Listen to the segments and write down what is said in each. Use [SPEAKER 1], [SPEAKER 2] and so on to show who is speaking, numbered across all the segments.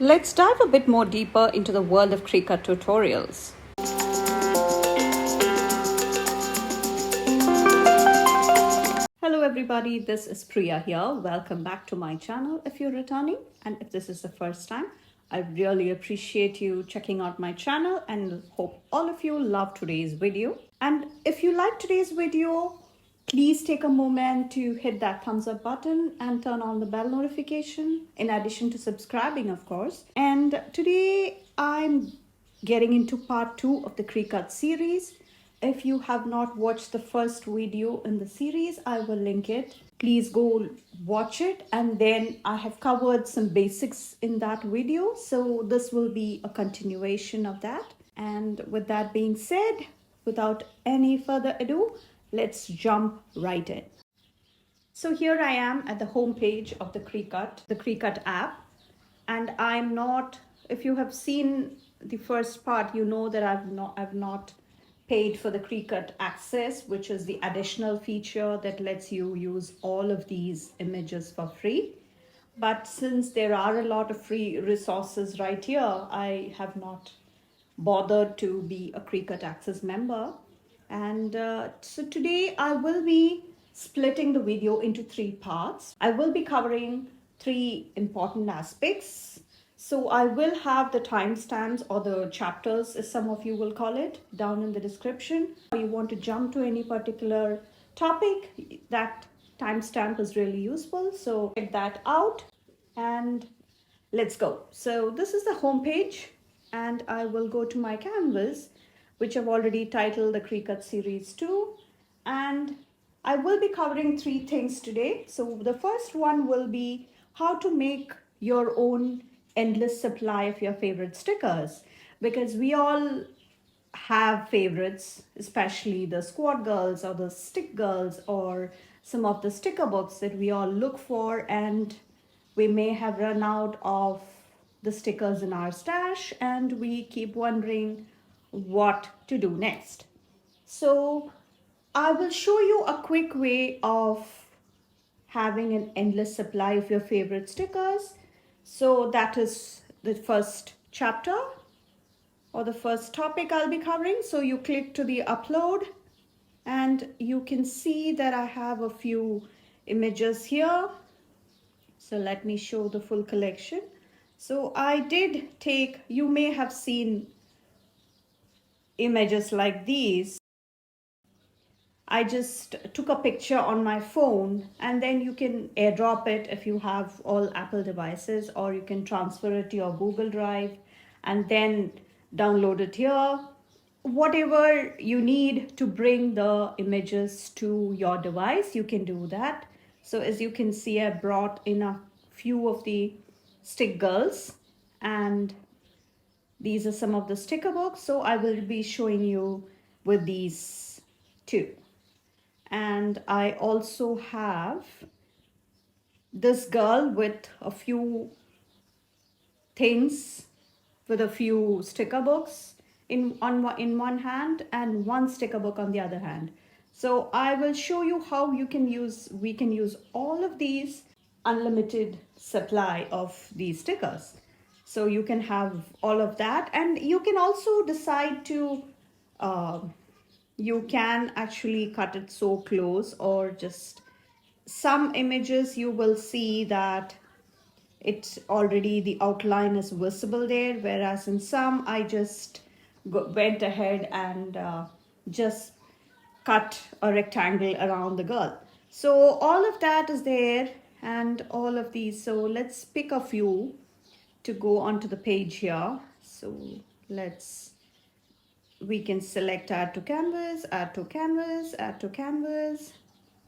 [SPEAKER 1] Let's dive a bit more deeper into the world of Cricut tutorials. Hello everybody, this is Priya here. Welcome back to my channel if you're returning, and if this is the first time, I really appreciate you checking out my channel and hope all of you love today's video. And if you like today's video, please take a moment to hit that thumbs up button and turn on the bell notification, in addition to subscribing, of course. And today I'm getting into part 2 of the Cricut series. If you have not watched the first video in the series, I will link it. Please go watch it, and then I have covered some basics in that video. So this will be a continuation of that. And with that being said, without any further ado, let's jump right in. So here I am at the home page of the Cricut app. And I'm not, if you have seen the first part, you know that I've not paid for the Cricut Access, which is the additional feature that lets you use all of these images for free. But since there are a lot of free resources right here, I have not bothered to be a Cricut Access member. And so today I will be splitting the video into 3 parts. I will be covering 3 important aspects. So I will have the timestamps, or the chapters as some of you will call it, down in the description. If you want to jump to any particular topic, that timestamp is really useful. So check that out and let's go. So this is the home page, and I will go to my canvas, which I've already titled the Cricut Series 2. And I will be covering 3 things today. So the first one will be how to make your own endless supply of your favorite stickers, because we all have favorites, especially the squad girls or the stick girls or some of the sticker books that we all look for, and we may have run out of the stickers in our stash and we keep wondering what to do next. So I will show you a quick way of having an endless supply of your favorite stickers. So that is the first chapter, or the first topic I'll be covering. So you click to the upload and you can see that I have a few images here. So let me show the full collection. So I did take, you may have seen images like these. I just took a picture on my phone, and then you can airdrop it if you have all Apple devices, or you can transfer it to your Google Drive and then download it here. Whatever you need to bring the images to your device, you can do that. So as you can see, I brought in a few of the stick girls, and these are some of the sticker books. So I will be showing you with these two. And I also have this girl with a few things, with a few sticker books in one hand and one sticker book on the other hand. So I will show you how we can use all of these unlimited supply of these stickers. So you can have all of that, and you can also decide to you can actually cut it so close, or just some images you will see that it's already, the outline is visible there, whereas in some I just went ahead and just cut a rectangle around the girl. So all of that is there, and all of these. So let's pick a few to go onto the page here. So we can select add to canvas, add to canvas, add to canvas.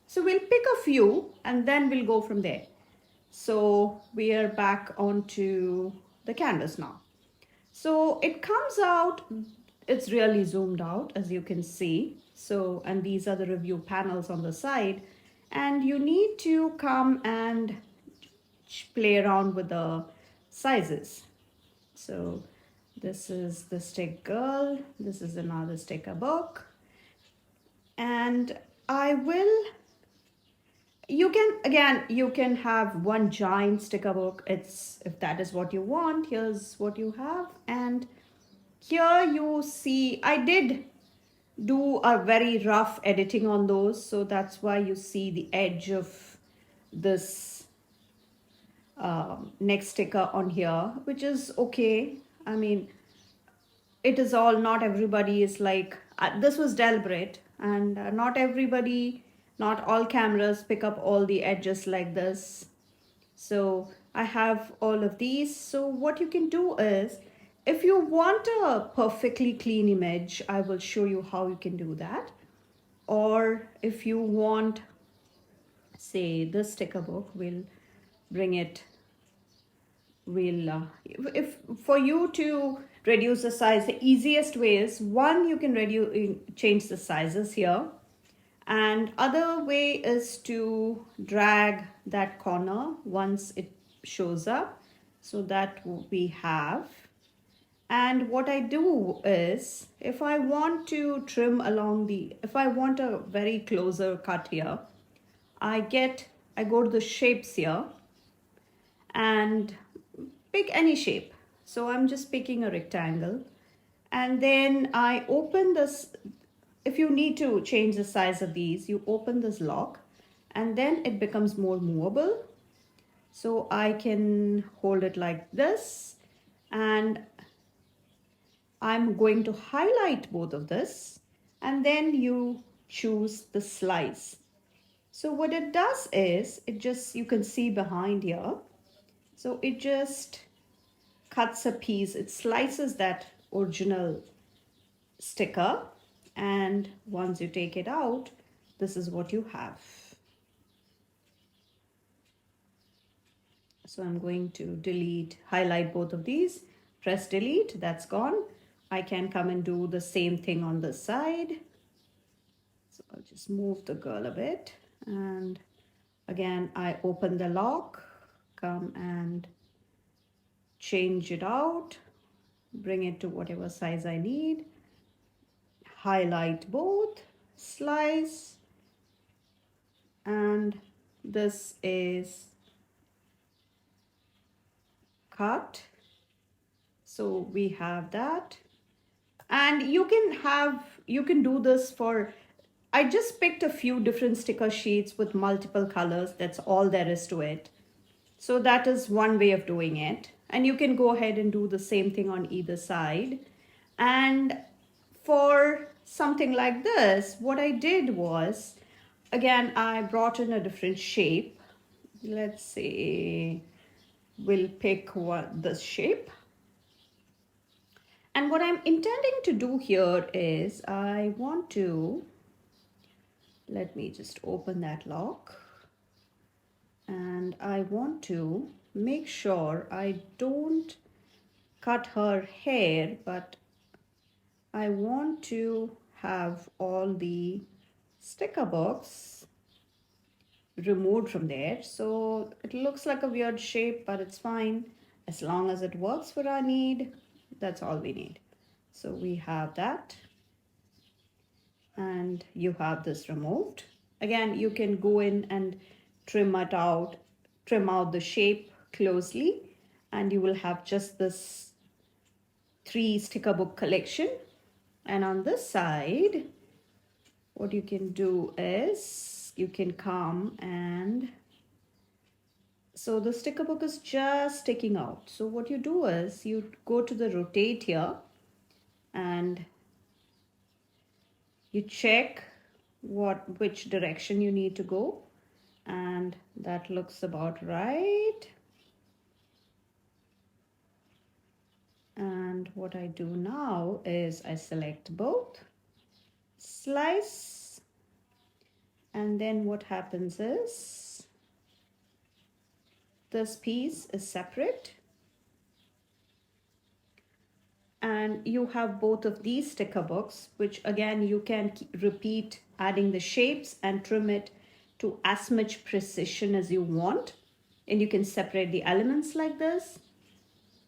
[SPEAKER 1] So we'll pick a few and then we'll go from there. So we are back onto the canvas now. So it comes out, it's really zoomed out, as you can see. So, and these are the review panels on the side, and you need to come and play around with the sizes. So this is the stick girl, this is another sticker book, and I will, You can, again, you can have one giant sticker book. It's, if that is what you want, here's what you have. And here you see I did do a very rough editing on those, so that's why you see the edge of this next sticker on here, which is okay. I mean, it is all, not everybody is like, this was deliberate, and not everybody, not all cameras pick up all the edges like this. So I have all of these. So what you can do is, if you want a perfectly clean image, I will show you how you can do that. Or if you want, say, this sticker book, we'll bring it, we'll if for you to reduce the size, the easiest way is, one, you can reduce, change the sizes here, and other way is to drag that corner once it shows up, so that we have. And what I do is, if I want to trim along the, if I want a very closer cut here, I go to the shapes here and pick any shape. So I'm just picking a rectangle, and then I open this. If you need to change the size of these, you open this lock, and then it becomes more movable. So I can hold it like this, and I'm going to highlight both of this, and then you choose the slice. So what it does is, it just, you can see behind here, so it just cuts a piece, it slices that original sticker, and once you take it out, this is what you have. So I'm going to delete, highlight both of these, press delete, that's gone. I can come and do the same thing on this side. So I'll just move the girl a bit, and again I open the lock, come and change it out, bring it to whatever size I need, highlight both, slice, and this is cut. So we have that, and you can do this for, I just picked a few different sticker sheets with multiple colors, that's all there is to it. So that is one way of doing it, and you can go ahead and do the same thing on either side. And for something like this, what I did was, again, I brought in a different shape. Let's say we'll pick this shape. And what I'm intending to do here is, I want to, let me just open that lock, and I want to make sure I don't cut her hair, but I want to have all the sticker books removed from there. So it looks like a weird shape, but it's fine. As long as it works for our need, that's all we need. So we have that, and you have this removed. Again, you can go in and trim out the shape closely, and you will have just this 3 sticker book collection. And on this side, what you can do is, you can come and, so the sticker book is just sticking out. So what you do is, you go to the rotate here, and you check which direction you need to go, and that looks about right. And what I do now is, I select both, slice, and then what happens is, this piece is separate, and you have both of these sticker books, which again you can repeat, adding the shapes and trim it to as much precision as you want, and you can separate the elements like this,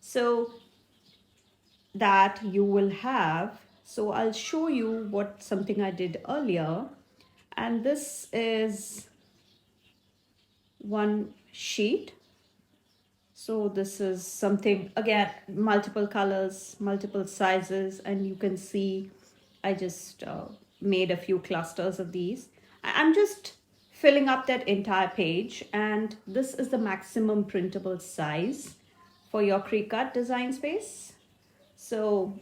[SPEAKER 1] so that you will have. So I'll show you something I did earlier, and this is one sheet. So this is something, again, multiple colors, multiple sizes, and you can see I just made a few clusters of these. I'm just filling up that entire page, and this is the maximum printable size for your Cricut design space. So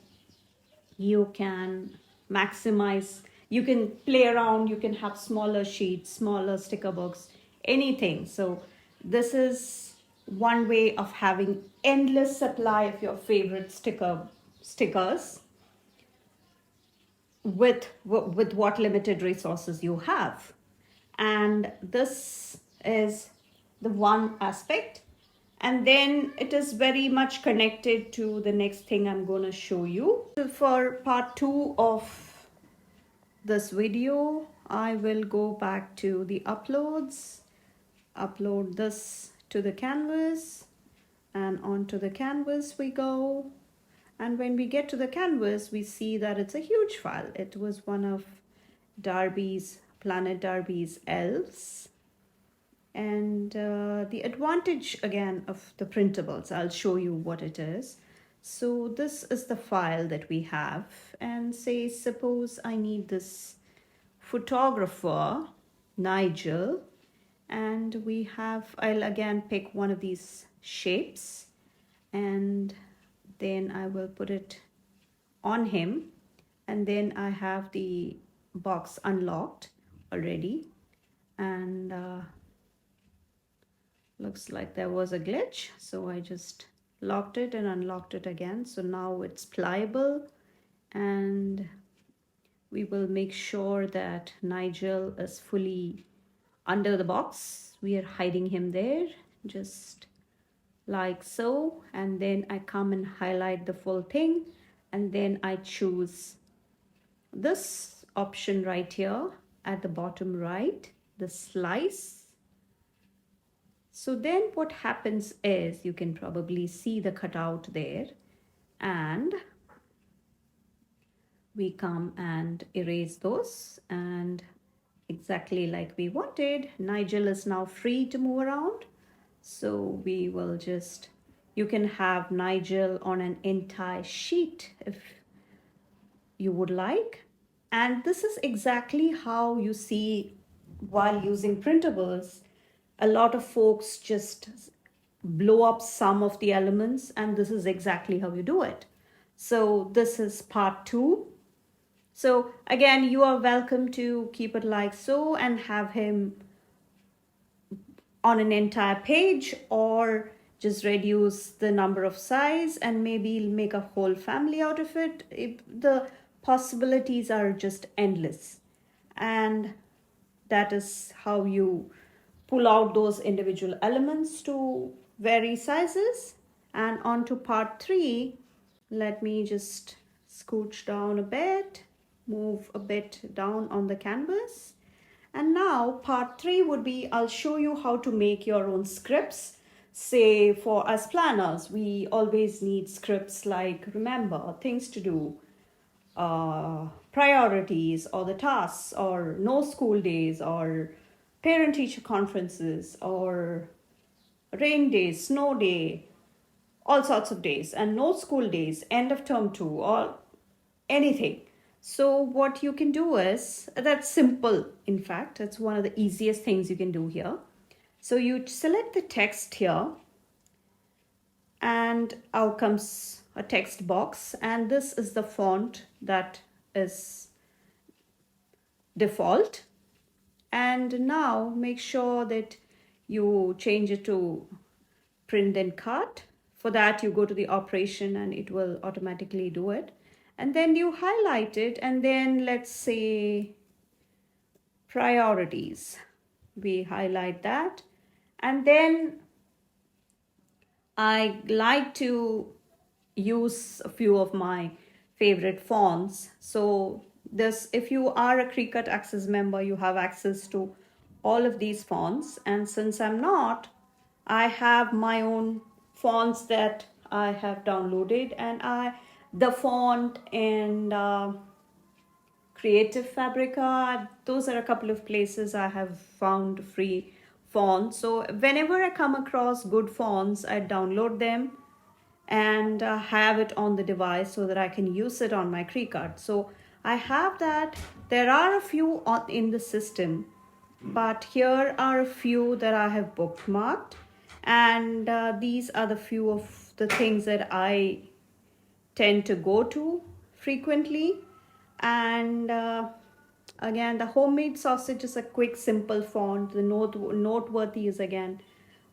[SPEAKER 1] you can maximize, you can play around, you can have smaller sheets, smaller sticker books, anything. So this is one way of having endless supply of your favorite stickers with what limited resources you have. And this is the one aspect, and then it is very much connected to the next thing I'm going to show you. So for part 2 of this video, I will go back to the uploads, upload this to the canvas, and onto the canvas we go. And when we get to the canvas, we see that it's a huge file. It was one of Planet Darby's elves. And the advantage again of the printables, I'll show you what it is. So this is the file that we have, and say suppose I need this photographer Nigel, and I'll again pick one of these shapes, and then I will put it on him, and then I have the box unlocked already, and looks like there was a glitch, so I just locked it and unlocked it again. So now it's pliable, and we will make sure that Nigel is fully under the box. We are hiding him there, just like so, and then I come and highlight the full thing, and then I choose this option right here at the bottom right, the slice. So then what happens is, you can probably see the cutout there, and we come and erase those, and exactly like we wanted, Nigel is now free to move around. So we will just, you can have Nigel on an entire sheet if you would like. And this is exactly how you see while using printables, a lot of folks just blow up some of the elements, and this is exactly how you do it. So this is part 2. So again, you are welcome to keep it like so and have him on an entire page, or just reduce the number of size and maybe make a whole family out of it. The possibilities are just endless, and that is how you pull out those individual elements to vary sizes. And on to part 3. Let me just scooch down a bit, move a bit down on the canvas. And now part 3 would be, I'll show you how to make your own scripts. Say for us planners, we always need scripts like remember, things to do, priorities, or the tasks, or no school days, or parent teacher conferences, or rain days, snow day, all sorts of days, and no school days, end of term 2, or anything. So what you can do is, that's simple. In fact, it's one of the easiest things you can do here. So you select the text here, and out comes a text box, and this is the font that is default. And now make sure that you change it to print and cut. For that, you go to the operation and it will automatically do it. And then you highlight it, and then let's say priorities. We highlight that, and then I like to use a few of my favorite fonts. So this, if you are a Cricut Access member, you have access to all of these fonts. And since I'm not, I have my own fonts that I have downloaded, and the font and Creative Fabrica, those are a couple of places I have found free fonts. So whenever I come across good fonts, I download them and have it on the device so that I can use it on my Cricut. So I have that. There are a few in the system, but here are a few that I have bookmarked, and these are the few of the things that I tend to go to frequently. And again, the homemade sausage is a quick, simple font. The noteworthy is again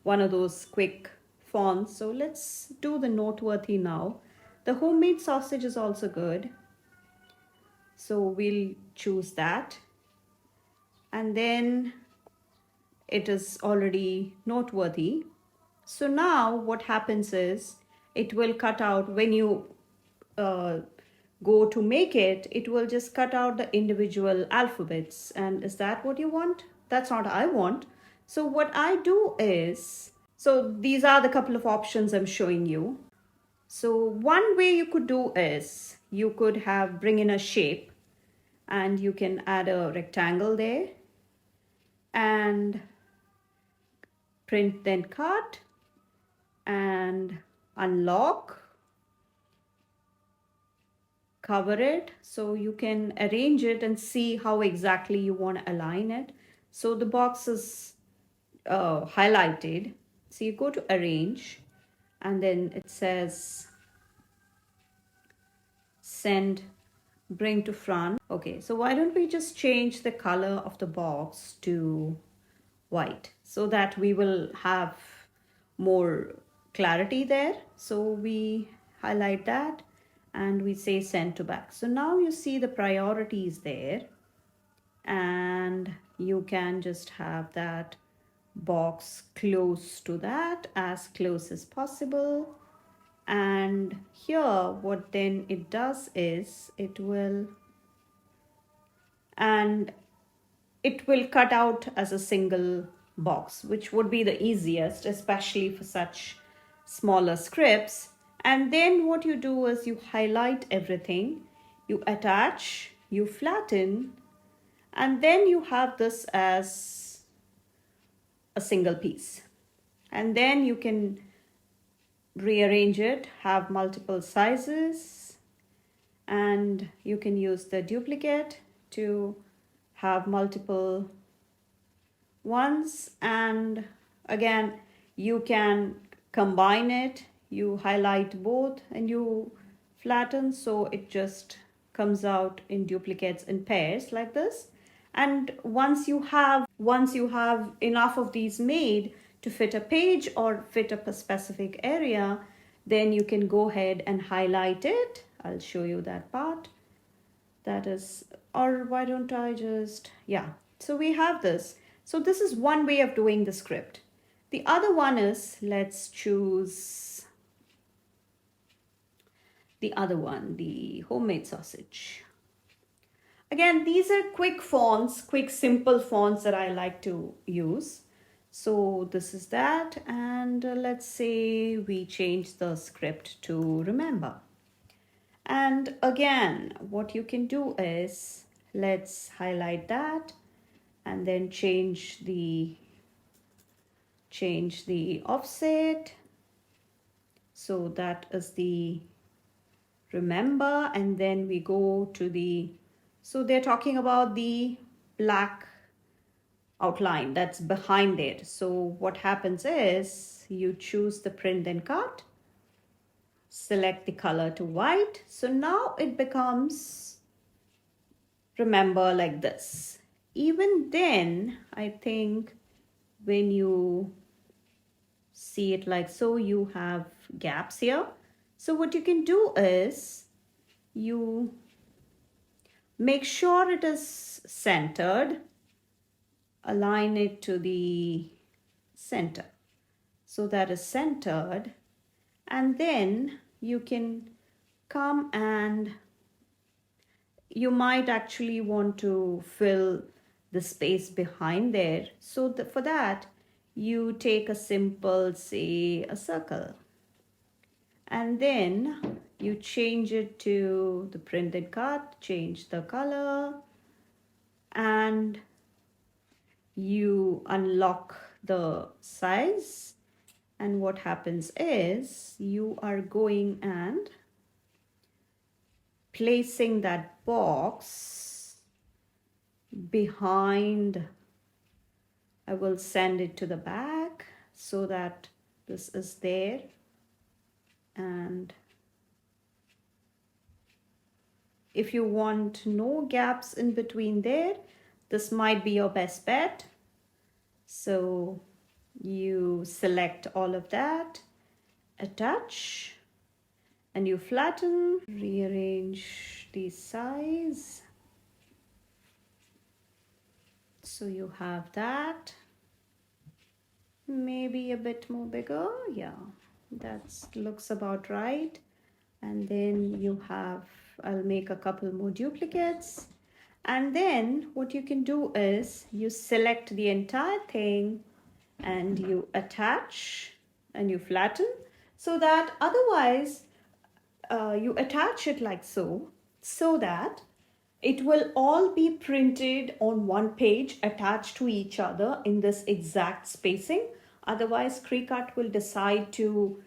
[SPEAKER 1] one of those quick fonts. So let's do the noteworthy now. The homemade sausage is also good, so we'll choose that. And then it is already noteworthy. So now what happens is it will cut out when you uh, go to make it, it will just cut out the individual alphabets. And is that what you want? That's not what I want. So what I do is, so these are the couple of options I'm showing you. So one way you could do is you could have bring in a shape and you can add a rectangle there and print then cut and unlock, cover it, so you can arrange it and see how exactly you want to align it. So the box is highlighted, so you go to arrange and then it says send, bring to front. Okay, so why don't we just change the color of the box to white so that we will have more clarity there. So we highlight that and we say send to back. So now you see the priorities there, and you can just have that box close to that, as close as possible. And here what then it does is it will cut out as a single box, which would be the easiest, especially for such smaller scripts. And then what you do is you highlight everything, you attach, you flatten, and then you have this as a single piece. And then you can rearrange it, have multiple sizes, and you can use the duplicate to have multiple ones. And again, you can combine it, you highlight both and you flatten, so it just comes out in duplicates in pairs like this. And once you have enough of these made to fit a page or fit a specific area, then you can go ahead and highlight it. I'll show you that part. That is, or why don't I just, yeah. So we have this. So this is one way of doing the script. The other one is, let's choose the other one, the homemade sausage. Again, these are quick fonts, quick simple fonts that I like to use. So this is that, and let's say we change the script to remember. And again, what you can do is, let's highlight that and then change the offset. So that is the remember, and then we go to the, so they're talking about the black outline that's behind it. So what happens is you choose the print then cut, select the color to white. So now it becomes remember like this. Even then, I think when you see it like so, you have gaps here. So what you can do is you make sure it is centered, align it to the center. So that is centered, and then you can come and you might actually want to fill the space behind there. So for that, you take a simple, say, a circle, and then you change it to the printed cut, change the color, and you unlock the size, and what happens is you are going and placing that box behind. I will send it to the back so that this is there, and if you want no gaps in between there, this might be your best bet. So you select all of that, attach, and you flatten, rearrange the size. So you have that, maybe a bit more bigger. Yeah, that looks about right. And then you have, I'll make a couple more duplicates. And then what you can do is you select the entire thing and you attach and you flatten, so that otherwise you attach it like so, so that it will all be printed on one page attached to each other in this exact spacing. Otherwise, Cricut will decide to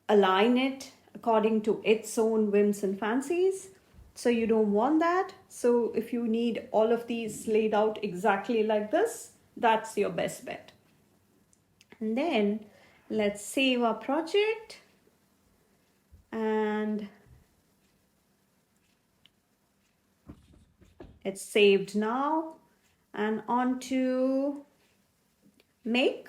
[SPEAKER 1] align it according to its own whims and fancies. So you don't want that. So if you need all of these laid out exactly like this, that's your best bet. And then let's save our project, and it's saved now. And on to make.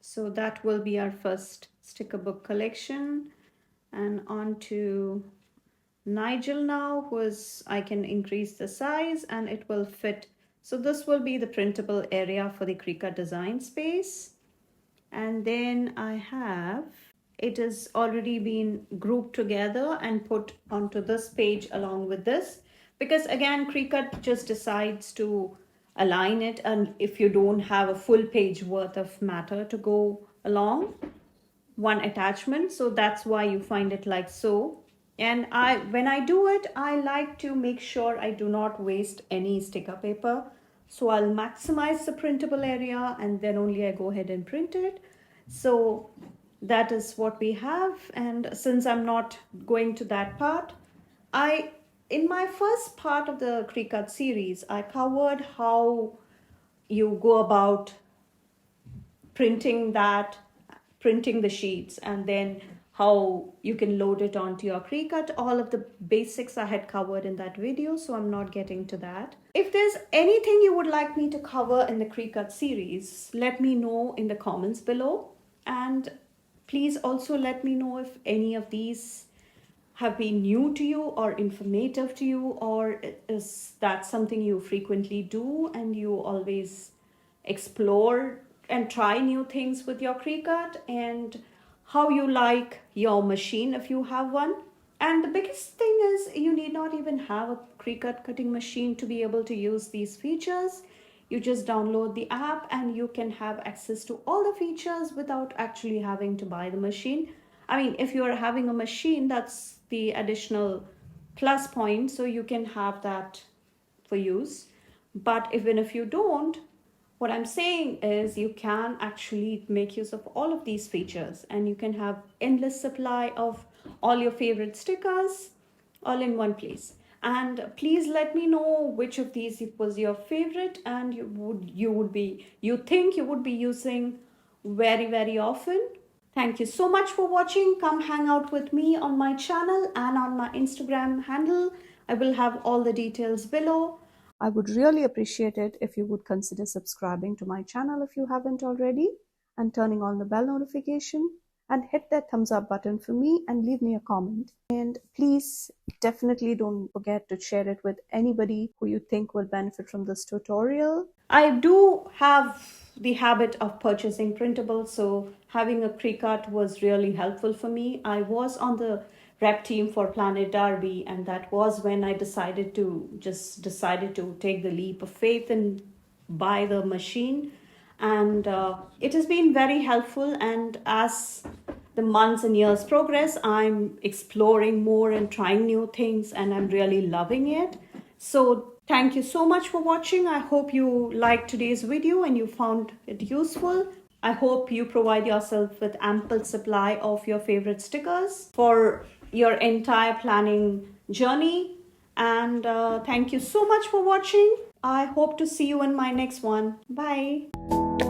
[SPEAKER 1] So that will be our first sticker book collection. And on to Nigel now, was I can increase the size and it will fit. So this will be the printable area for the Cricut design space. And then I have, it has already been grouped together and put onto this page along with this, because again Cricut just decides to align it, and if you don't have a full page worth of matter to go along one attachment, so that's why you find it like so. And when I do it, I like to make sure I do not waste any sticker paper, so I'll maximize the printable area and then only I go ahead and print it. So that is what we have. And since I'm not going to that part, in my first part of the Cricut series, I covered how you go about printing the sheets, and then how you can load it onto your Cricut. All of the basics I had covered in that video, so I'm not getting to that. If there's anything you would like me to cover in the Cricut series, let me know in the comments below. And please also let me know if any of these have been new to you or informative to you, or is that something you frequently do and you always explore and try new things with your Cricut, and how you like your machine if you have one. And the biggest thing is you need not even have a Cricut cutting machine to be able to use these features. You just download the app and you can have access to all the features without actually having to buy the machine. I mean, if you're having a machine, that's the additional plus point, so you can have that for use. But even if you don't, what I'm saying is you can actually make use of all of these features, and you can have endless supply of all your favorite stickers all in one place. And please let me know which of these was your favorite and you think you would be using very, very often. Thank you so much for watching. Come hang out with me on my channel and on my Instagram handle. I will have all the details below. I would really appreciate it if you would consider subscribing to my channel if you haven't already, and turning on the bell notification, and hit that thumbs up button for me and leave me a comment. And please definitely don't forget to share it with anybody who you think will benefit from this tutorial. I do have the habit of purchasing printables, so having a Cricut was really helpful for me. I was on the rep team for Planet Derby, and that was when I decided to take the leap of faith and buy the machine. And it has been very helpful, and as the months and years progress, I'm exploring more and trying new things, and I'm really loving it. So thank you so much for watching. I hope you liked today's video and you found it useful. I hope you provide yourself with ample supply of your favorite stickers for your entire planning journey. And thank you so much for watching. I hope to see you in my next one. Bye.